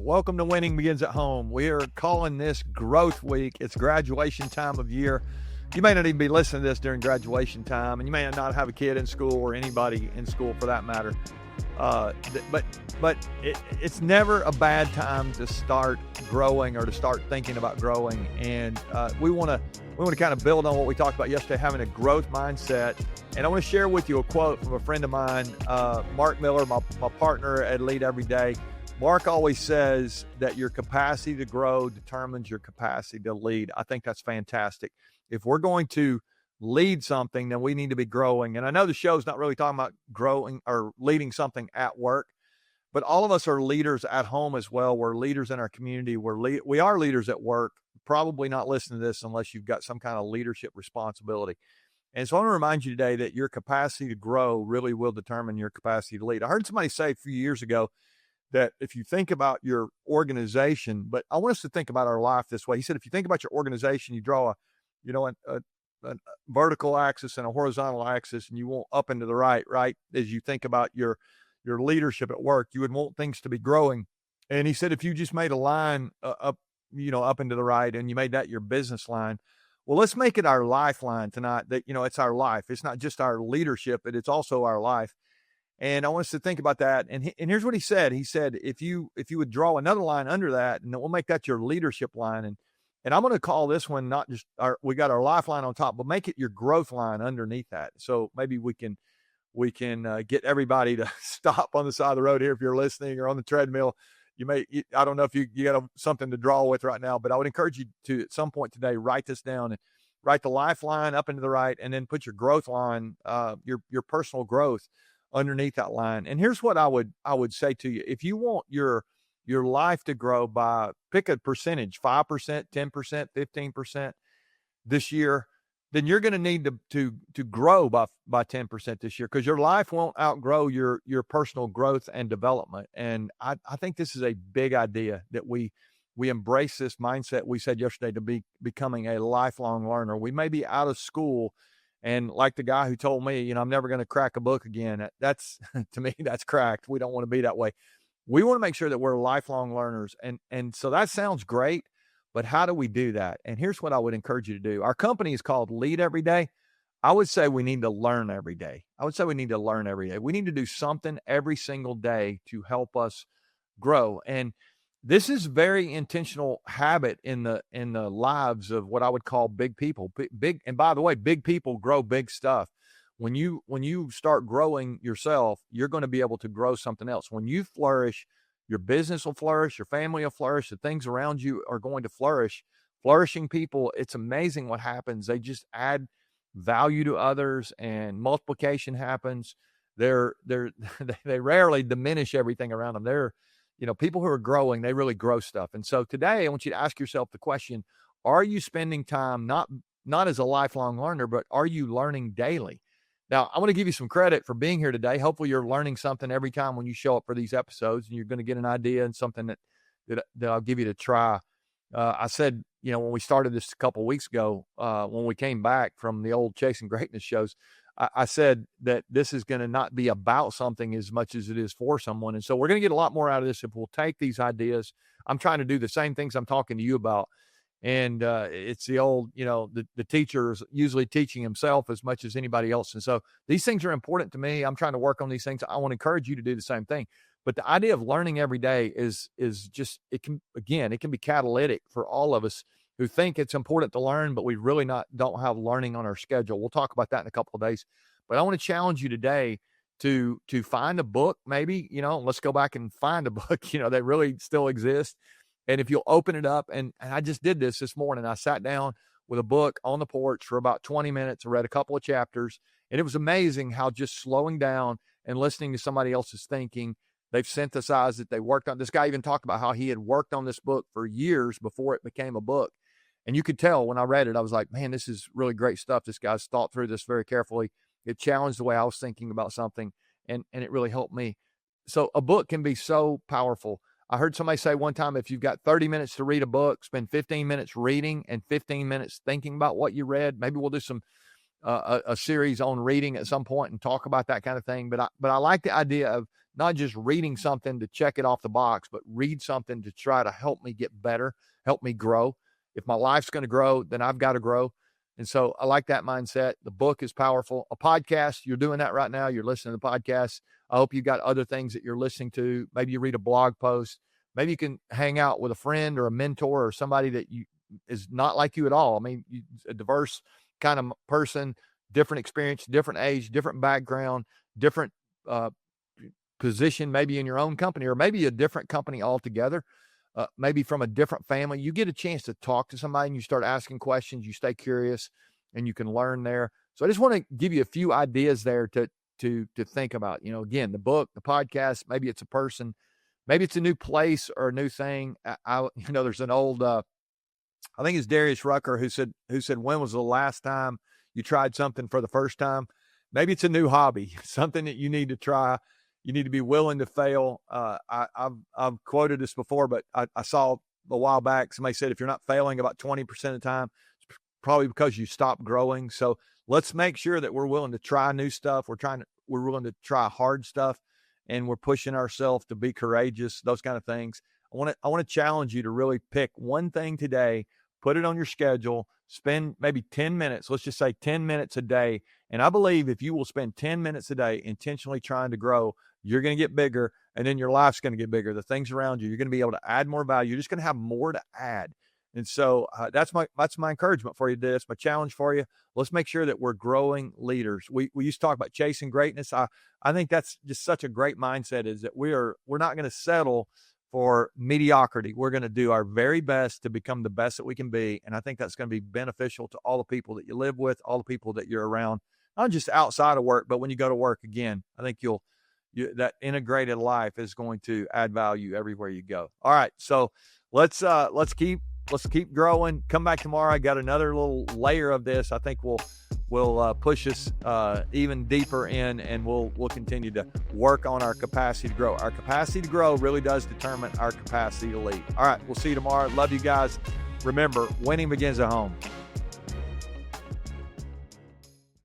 Welcome to Winning Begins at Home. We are calling this Growth Week. It's graduation time of year. You may not even be listening to this during graduation time, and you may not have a kid in school or anybody in school for that matter. But it's never a bad time to start growing or to start thinking about growing. And we want to kind of build on what we talked about yesterday, having a growth mindset. And I want to share with you a quote from a friend of mine, Mark Miller, my partner at Lead Every Day. Mark always says that your capacity to grow determines your capacity to lead. I think that's fantastic. If we're going to lead something, then we need to be growing. And I know the show's not really talking about growing or leading something at work, but all of us are leaders at home as well. We're leaders in our community. We are leaders at work. Probably not listening to this unless you've got some kind of leadership responsibility. And so I want to remind you today that your capacity to grow really will determine your capacity to lead. I heard somebody say a few years ago that if you think about your organization, but I want us to think about our life this way. He said, if you think about your organization, you draw a vertical axis and a horizontal axis, and you want up and to the right, as you think about your leadership at work, you would want things to be growing. And he said, if you just made a line up and to the right, and you made that your business line, well, let's make it our lifeline tonight. That, it's our life. It's not just our leadership, but it's also our life. And I want us to think about that. And here's what he said. He said, if you would draw another line under that, and we'll make that your leadership line. And I'm going to call this one not just we got our lifeline on top, but make it your growth line underneath that. So maybe we can get everybody to stop on the side of the road here if you're listening, or on the treadmill. I don't know if you got something to draw with right now, but I would encourage you to, at some point today, write this down and write the lifeline up and to the right, and then put your growth line, your personal growth underneath that line. And here's what I would say to you. If you want your life to grow by, pick a percentage, 5%, 10%, 15% this year, then you're going to need to grow by 10% this year, because your life won't outgrow your personal growth and development. And I think this is a big idea, that we embrace this mindset we said yesterday, to be becoming a lifelong learner. We may be out of school, and like the guy who told me, I'm never going to crack a book again. That's, to me, that's cracked. We don't want to be that way. We want to make sure that we're lifelong learners. And so that sounds great, but how do we do that? And here's what I would encourage you to do. Our company is called Lead Every Day. I would say we need to learn every day. We need to do something every single day to help us grow. And this is very intentional habit in the lives of what I would call big people. And by the way, big people grow big stuff. When you start growing yourself, you're going to be able to grow something else. When you flourish, your business will flourish, your family will flourish, the things around you are going to flourish. Flourishing people, it's amazing what happens. They just add value to others, and multiplication happens. They rarely diminish everything around them. They're, people who are growing, they really grow stuff. And so today I want you to ask yourself the question, are you spending time not as a lifelong learner, but are you learning daily? Now, I want to give you some credit for being here today. Hopefully you're learning something every time when you show up for these episodes, and you're going to get an idea and something that I'll give you to try. I said, when we started this a couple of weeks ago, when we came back from the old Chasing Greatness shows, I said that this is going to not be about something as much as it is for someone. And so we're going to get a lot more out of this if we'll take these ideas. I'm trying to do the same things I'm talking to you about. And it's the old, the teacher is usually teaching himself as much as anybody else. And so these things are important to me. I'm trying to work on these things. I want to encourage you to do the same thing. But the idea of learning every day is just, it can be catalytic for all of us who think it's important to learn, but we really don't have learning on our schedule. We'll talk about that in a couple of days. But I want to challenge you today to find a book, maybe, let's go back and find a book, that really still exists. And if you'll open it up, and I just did this morning, I sat down with a book on the porch for about 20 minutes. I read a couple of chapters, and it was amazing how just slowing down and listening to somebody else's thinking, they've synthesized it. They worked on, this guy even talked about how he had worked on this book for years before it became a book. And you could tell when I read it, I was like, man, this is really great stuff. This guy's thought through this very carefully. It challenged the way I was thinking about something, and it really helped me. So a book can be so powerful. I heard somebody say one time, if you've got 30 minutes to read a book, spend 15 minutes reading and 15 minutes thinking about what you read. Maybe we'll do some a series on reading at some point and talk about that kind of thing. But I like the idea of not just reading something to check it off the box, but read something to try to help me get better, help me grow. If my life's going to grow, then I've got to grow. And so I like that mindset. The book is powerful. A podcast, you're doing that right now. You're listening to the podcast. I hope you got other things that you're listening to. Maybe you read a blog post. Maybe you can hang out with a friend or a mentor or somebody that is not like you at all. I mean, a diverse kind of person, different experience, different age, different background, different position, maybe in your own company or maybe a different company altogether. Maybe from a different family. You get a chance to talk to somebody and you start asking questions, you stay curious and you can learn there. So I just want to give you a few ideas there to think about, again, the book, the podcast, maybe it's a person, maybe it's a new place or a new thing. There's an old, I think it's Darius Rucker who said, when was the last time you tried something for the first time? Maybe it's a new hobby, something that you need to try. You need to be willing to fail. I've quoted this before, but I saw a while back, somebody said, if you're not failing about 20% of the time, it's probably because you stopped growing. So let's make sure that we're willing to try new stuff. We're willing to try hard stuff, and we're pushing ourselves to be courageous, those kind of things. I want to challenge you to really pick one thing today, put it on your schedule, spend maybe 10 minutes. Let's just say 10 minutes a day. And I believe if you will spend 10 minutes a day intentionally trying to grow, you're going to get bigger, and then your life's going to get bigger. The things around you, you're going to be able to add more value. You're just going to have more to add. And so that's my encouragement for you today. That's my challenge for you. Let's make sure that we're growing leaders. We used to talk about chasing greatness. I think that's just such a great mindset, is that we're not going to settle for mediocrity. We're going to do our very best to become the best that we can be. And I think that's going to be beneficial to all the people that you live with, all the people that you're around, not just outside of work, but when you go to work again. I think that integrated life is going to add value everywhere you go. All right. So let's keep growing. Come back tomorrow. I got another little layer of this. I think we'll push us even deeper in, and we'll continue to work on our capacity to grow. Our capacity to grow really does determine our capacity to lead. All right. We'll see you tomorrow. Love you guys. Remember, winning begins at home.